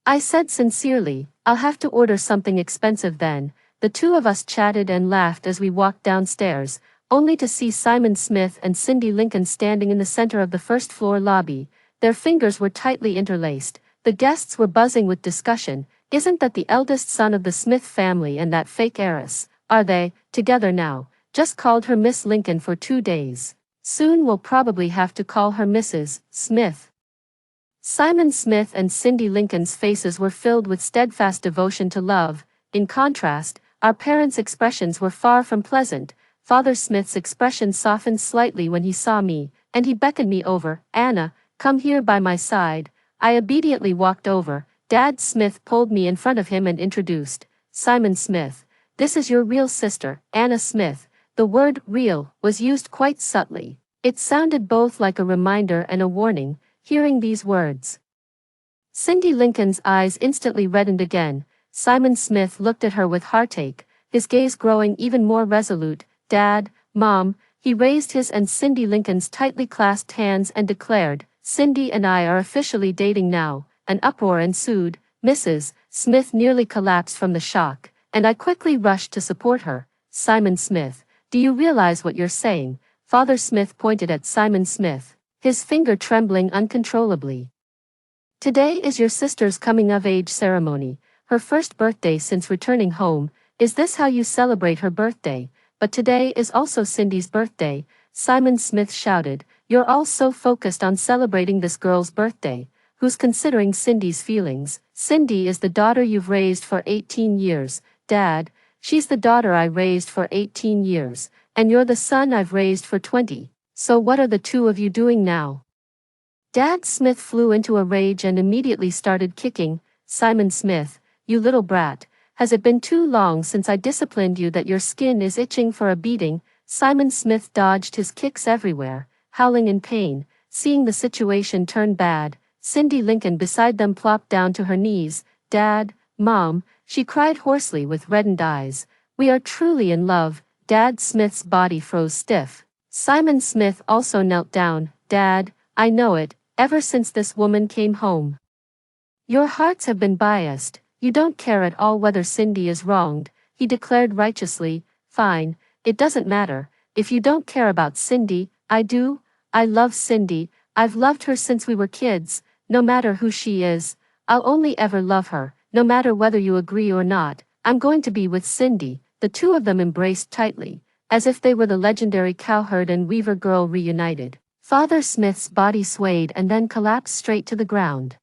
I said sincerely. I'll have to order something expensive then. The two of us chatted and laughed as we walked downstairs, only to see Simon Smith and Cindy Lincoln standing in the center of the first-floor lobby. Their fingers were tightly interlaced. The guests were buzzing with discussion. Isn't that the eldest son of the Smith family and that fake heiress? Are they together now? Just called her Miss Lincoln for 2 days. Soon we'll probably have to call her Mrs. Smith. Simon Smith and Cindy Lincoln's faces were filled with steadfast devotion to love. In contrast, our parents' expressions were far from pleasant. Father Smith's expression softened slightly when he saw me, and he beckoned me over. Anna, come here by my side. I obediently walked over. Dad Smith pulled me in front of him and introduced. Simon Smith, this is your real sister, Anna Smith. The word real was used quite subtly. It sounded both like a reminder and a warning. Hearing these words, Cindy Lincoln's eyes instantly reddened again. Simon Smith looked at her with heartache, his gaze growing even more resolute. Dad, Mom, he raised his and Cindy Lincoln's tightly clasped hands and declared, Cindy and I are officially dating now." An uproar ensued. Mrs. Smith nearly collapsed from the shock, and I quickly rushed to support her. "Simon Smith, do you realize what you're saying?" Father Smith pointed at Simon Smith, his finger trembling uncontrollably. "Today is your sister's coming-of-age ceremony, her first birthday since returning home. Is this how you celebrate her birthday? But today is also Cindy's birthday," Simon Smith shouted. "You're all so focused on celebrating this girl's birthday. Who's considering Cindy's feelings? Cindy is the daughter you've raised for 18 years, Dad. She's the daughter I raised for 18 years, and you're the son I've raised for 20. So what are the two of you doing now?" Dad Smith flew into a rage and immediately started kicking. "Simon Smith, you little brat, has it been too long since I disciplined you that your skin is itching for a beating?" Simon Smith dodged his kicks everywhere, howling in pain. Seeing the situation turn bad, Cindy Lincoln beside them plopped down to her knees. "Dad, Mom," she cried hoarsely with reddened eyes, "we are truly in love." Dad Smith's body froze stiff. Simon Smith also knelt down. "Dad, I know it, ever since this woman came home. Your hearts have been biased. You don't care at all whether Cindy is wronged," he declared righteously. "Fine, it doesn't matter. If you don't care about Cindy, I do. I love Cindy. I've loved her since we were kids. No matter who she is, I'll only ever love her. No matter whether you agree or not, I'm going to be with Cindy." The two of them embraced tightly, as if they were the legendary cowherd and weaver girl reunited. Father Smith's body swayed and then collapsed straight to the ground.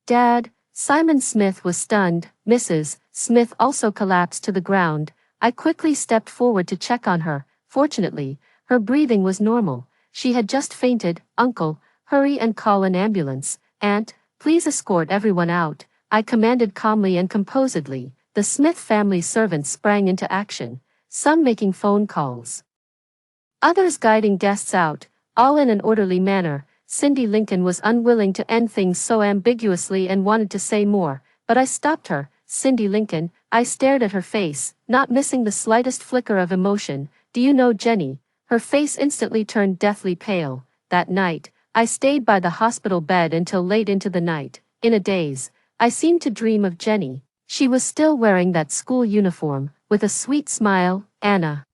"Dad," Simon Smith was stunned. Mrs. Smith also collapsed to the ground. I quickly stepped forward to check on her. Fortunately, her breathing was normal. She had just fainted. "Uncle, hurry and call an ambulance. Aunt, please escort everyone out," I commanded calmly and composedly. The Smith family servants sprang into action, some making phone calls, others guiding guests out, all in an orderly manner. Cindy Lincoln was unwilling to end things so ambiguously and wanted to say more, but I stopped her. "Cindy Lincoln," I stared at her face, not missing the slightest flicker of emotion. "Do you know Jenny?" Her face instantly turned deathly pale. That night, I stayed by the hospital bed until late into the night. In a daze, I seemed to dream of Jenny. She was still wearing that school uniform, with a sweet smile. "Anna,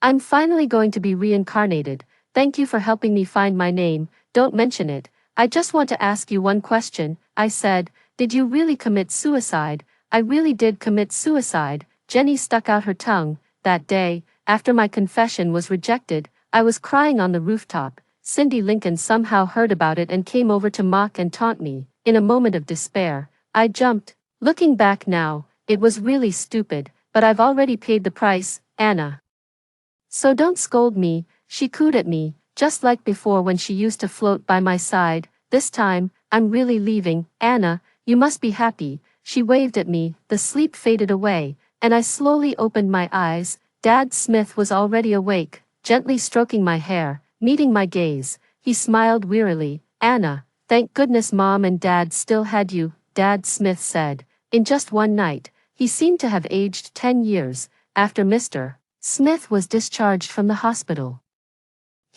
I'm finally going to be reincarnated. Thank you for helping me find my name. Don't mention it. I just want to ask you one question," I said. "Did you really commit suicide?" "I really did commit suicide." Jenny stuck out her tongue. "That day, after my confession was rejected, I was crying on the rooftop. Cindy Lincoln somehow heard about it and came over to mock and taunt me. In a moment of despair, I jumped. Looking back now, it was really stupid, but I've already paid the price, Anna. So don't scold me." She cooed at me, just like before when she used to float by my side. "This time, I'm really leaving. Anna, you must be happy." She waved at me. The sleep faded away, and I slowly opened my eyes. Dad Smith was already awake, gently stroking my hair, meeting my gaze. He smiled wearily. "Anna, thank goodness Mom and Dad still had you," Dad Smith said. In just one night, he seemed to have aged 10 years. After Mr. Smith was discharged from the hospital,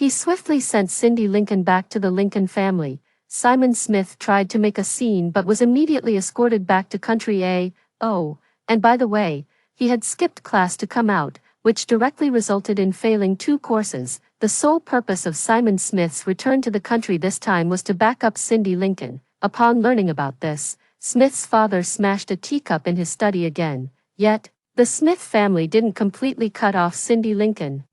he swiftly sent Cindy Lincoln back to the Lincoln family. Simon Smith tried to make a scene but was immediately escorted back to Country A. Oh, and by the way, he had skipped class to come out, which directly resulted in failing 2 courses. The sole purpose of Simon Smith's return to the country this time was to back up Cindy Lincoln. Upon learning about this, Smith's father smashed a teacup in his study again. Yet, the Smith family didn't completely cut off Cindy Lincoln.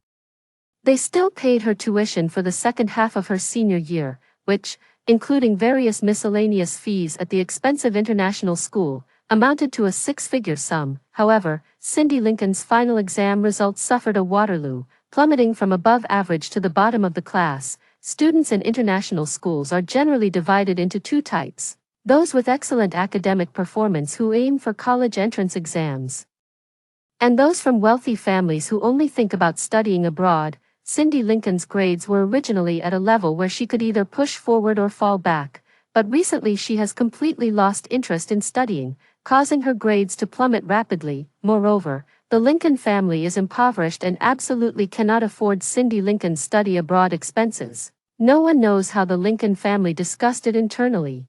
They still paid her tuition for the second half of her senior year, which, including various miscellaneous fees at the expensive international school, amounted to a 6-figure sum. However, Cindy Lincoln's final exam results suffered a Waterloo, plummeting from above average to the bottom of the class. Students in international schools are generally divided into 2 types: those with excellent academic performance who aim for college entrance exams, and those from wealthy families who only think about studying abroad. Cindy Lincoln's grades were originally at a level where she could either push forward or fall back, but recently she has completely lost interest in studying, causing her grades to plummet rapidly. Moreover, the Lincoln family is impoverished and absolutely cannot afford Cindy Lincoln's study abroad expenses. No one knows how the Lincoln family discussed it internally.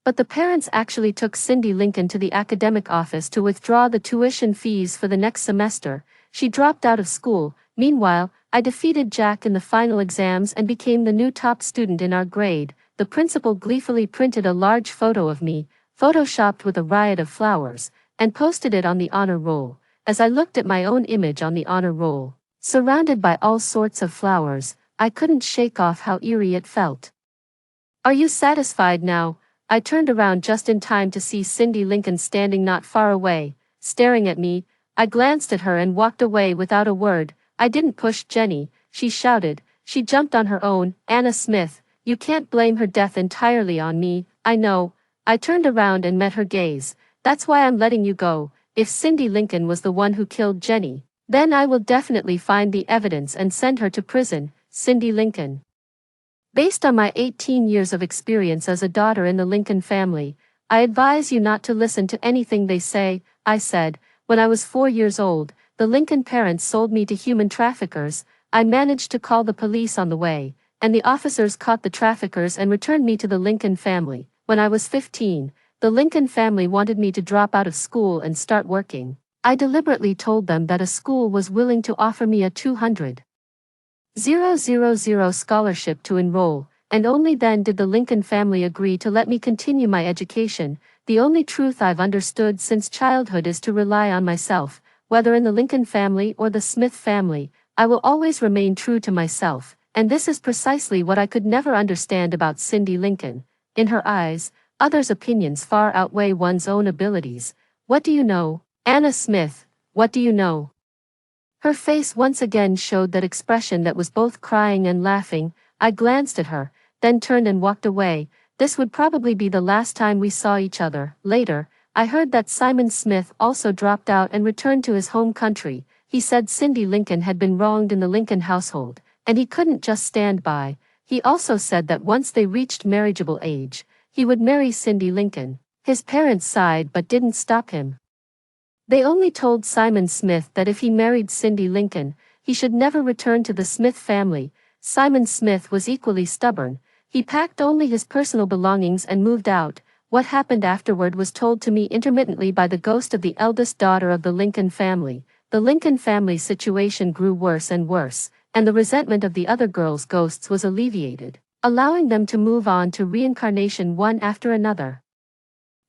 But the parents actually took Cindy Lincoln to the academic office to withdraw the tuition fees for the next semester. She dropped out of school. Meanwhile, I defeated Jack in the final exams and became the new top student in our grade. The principal gleefully printed a large photo of me, photoshopped with a riot of flowers, and posted it on the honor roll. As I looked at my own image on the honor roll, surrounded by all sorts of flowers, I couldn't shake off how eerie it felt. "Are you satisfied now?" I turned around just in time to see Cindy Lincoln standing not far away, staring at me. I glanced at her and walked away without a word. "I didn't push Jenny," she shouted. "She jumped on her own." Anna Smith, "You can't blame her death entirely on me." "I know." I turned around and met her gaze. "That's why I'm letting you go. If Cindy Lincoln was the one who killed Jenny, then I will definitely find the evidence and send her to prison." Cindy Lincoln. Based on my 18 years of experience as a daughter in the Lincoln family, I advise you not to listen to anything they say, I said. When I was 4 years old, the Lincoln parents sold me to human traffickers. I managed to call the police on the way, and the officers caught the traffickers and returned me to the Lincoln family. When I was 15, the Lincoln family wanted me to drop out of school and start working. I deliberately told them that a school was willing to offer me a $200,000 scholarship to enroll, and only then did the Lincoln family agree to let me continue my education. The only truth I've understood since childhood is to rely on myself. Whether in the Lincoln family or the Smith family, I will always remain true to myself, and this is precisely what I could never understand about Cindy Lincoln. In her eyes, others' opinions far outweigh one's own abilities. What do you know, Anna Smith? What do you know? Her face once again showed that expression that was both crying and laughing. I glanced at her, then turned and walked away. This would probably be the last time we saw each other. Later, I heard that Simon Smith also dropped out and returned to his home country. He said Cindy Lincoln had been wronged in the Lincoln household, and he couldn't just stand by. He also said that once they reached marriageable age, he would marry Cindy Lincoln. His parents sighed but didn't stop him. They only told Simon Smith that if he married Cindy Lincoln, he should never return to the Smith family. Simon Smith was equally stubborn. He packed only his personal belongings and moved out. What happened afterward was told to me intermittently by the ghost of the eldest daughter of the Lincoln family. The Lincoln family situation grew worse and worse, and the resentment of the other girls' ghosts was alleviated, allowing them to move on to reincarnation one after another.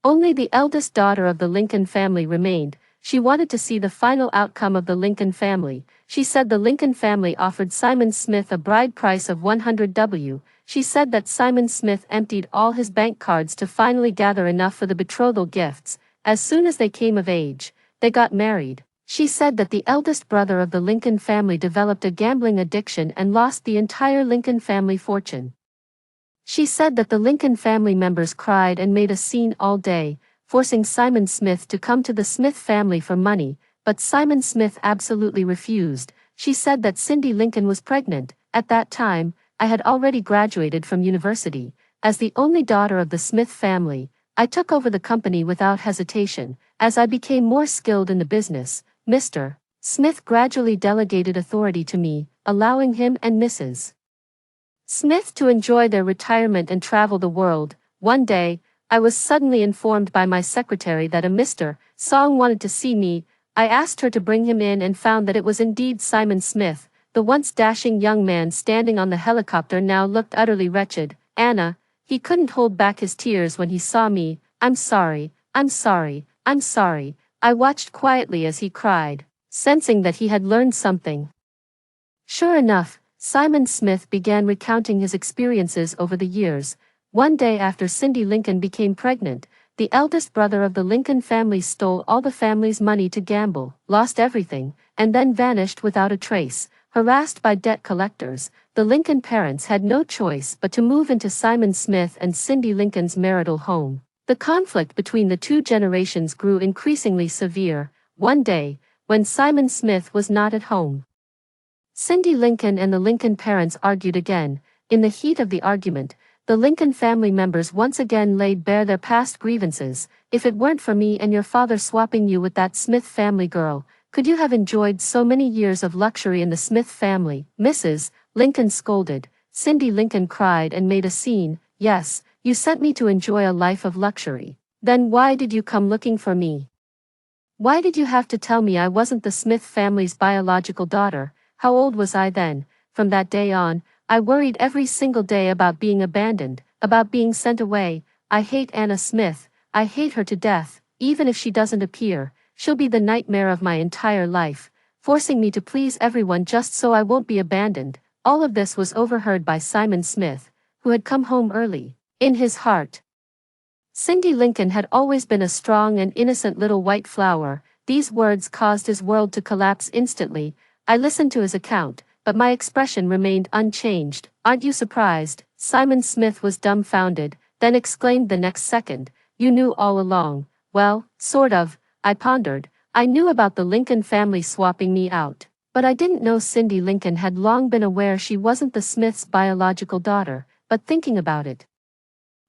Only the eldest daughter of the Lincoln family remained. She wanted to see the final outcome of the Lincoln family. She said the Lincoln family offered Simon Smith a bride price of $100,000. She said that Simon Smith emptied all his bank cards to finally gather enough for the betrothal gifts. As soon as they came of age, they got married. She said that the eldest brother of the Lincoln family developed a gambling addiction and lost the entire Lincoln family fortune. She said that the Lincoln family members cried and made a scene all day, forcing Simon Smith to come to the Smith family for money, but Simon Smith absolutely refused. She said that Cindy Lincoln was pregnant. At that time, I had already graduated from university. As the only daughter of the Smith family, I took over the company without hesitation. As I became more skilled in the business, Mr. Smith gradually delegated authority to me, allowing him and Mrs. Smith to enjoy their retirement and travel the world. One day, I was suddenly informed by my secretary that a Mr. Song wanted to see me. I asked her to bring him in and found that it was indeed Simon Smith. The once dashing young man standing on the helicopter now looked utterly wretched. Anna, he couldn't hold back his tears when he saw me. "I'm sorry, I'm sorry, I'm sorry." I watched quietly as he cried, sensing that he had learned something. Sure enough, Simon Smith began recounting his experiences over the years. One day after Cindy Lincoln became pregnant, the eldest brother of the Lincoln family stole all the family's money to gamble, lost everything, and then vanished without a trace. Harassed by debt collectors, the Lincoln parents had no choice but to move into Simon Smith and Cindy Lincoln's marital home. The conflict between the two generations grew increasingly severe. One day, when Simon Smith was not at home, Cindy Lincoln and the Lincoln parents argued again. In the heat of the argument, the Lincoln family members once again laid bare their past grievances. "If it weren't for me and your father swapping you with that Smith family girl, could you have enjoyed so many years of luxury in the Smith family?" Mrs. Lincoln scolded. Cindy Lincoln cried and made a scene. Yes, you sent me to enjoy a life of luxury. Then why did you come looking for me? Why did you have to tell me I wasn't the Smith family's biological daughter? How old was I then? From that day on, I worried every single day about being abandoned, about being sent away. I hate Anna Smith. I hate her to death. Even if she doesn't appear, she'll be the nightmare of my entire life, forcing me to please everyone just so I won't be abandoned. All of this was overheard by Simon Smith, who had come home early. In his heart, Cindy Lincoln had always been a strong and innocent little white flower. These words caused his world to collapse instantly. I listened to his account, but my expression remained unchanged. Aren't you surprised? Simon Smith was dumbfounded, then exclaimed the next second, you knew all along. Well, sort of, I pondered. I knew about the Lincoln family swapping me out, but I didn't know Cindy Lincoln had long been aware she wasn't the Smiths' biological daughter. But thinking about it,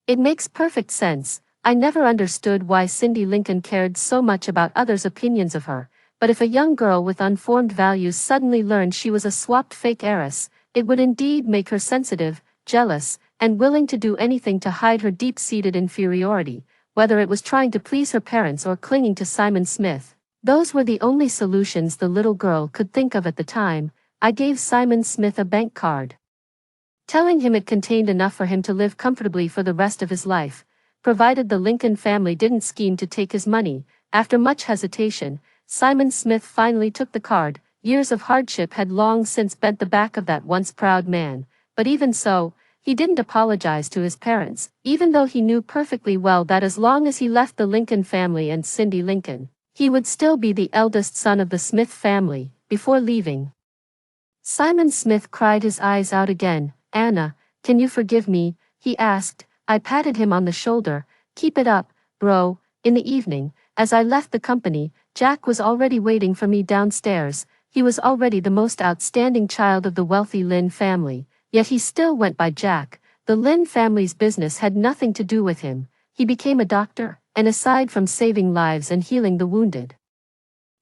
it makes perfect sense. I never understood why Cindy Lincoln cared so much about others' opinions of her, but if a young girl with unformed values suddenly learned she was a swapped fake heiress, it would indeed make her sensitive, jealous, and willing to do anything to hide her deep-seated inferiority, whether it was trying to please her parents or clinging to Simon Smith. Those were the only solutions the little girl could think of at the time. I gave Simon Smith a bank card, telling him it contained enough for him to live comfortably for the rest of his life, provided the Lincoln family didn't scheme to take his money. After much hesitation, Simon Smith finally took the card. Years of hardship had long since bent the back of that once proud man, but even so, he didn't apologize to his parents, even though he knew perfectly well that as long as he left the Lincoln family and Cindy Lincoln, he would still be the eldest son of the Smith family. Before leaving, Simon Smith cried his eyes out again. Anna, can you forgive me? He asked. I patted him on the shoulder. Keep it up, bro. In the evening, as I left the company, Jack was already waiting for me downstairs. He was already the most outstanding child of the wealthy Lynn family, yet he still went by Jack. The Lynn family's business had nothing to do with him. He became a doctor, and aside from saving lives and healing the wounded,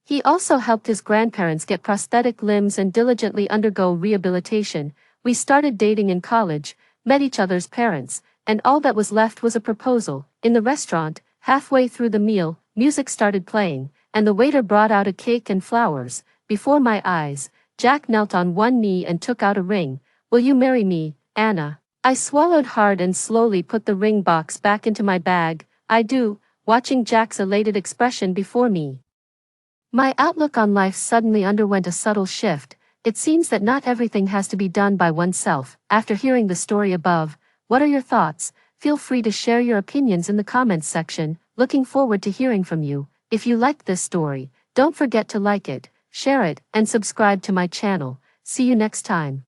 he also helped his grandparents get prosthetic limbs and diligently undergo rehabilitation. We started dating in college, met each other's parents, and all that was left was a proposal. In the restaurant, halfway through the meal, music started playing, and the waiter brought out a cake and flowers. Before my eyes, Jack knelt on one knee and took out a ring. Will you marry me, Anna? I swallowed hard and slowly put the ring box back into my bag. I do, watching Jack's elated expression before me. My outlook on life suddenly underwent a subtle shift. It seems that not everything has to be done by oneself. After hearing the story above, what are your thoughts? Feel free to share your opinions in the comments section. Looking forward to hearing from you. If you liked this story, don't forget to like it, share it, and subscribe to my channel. See you next time.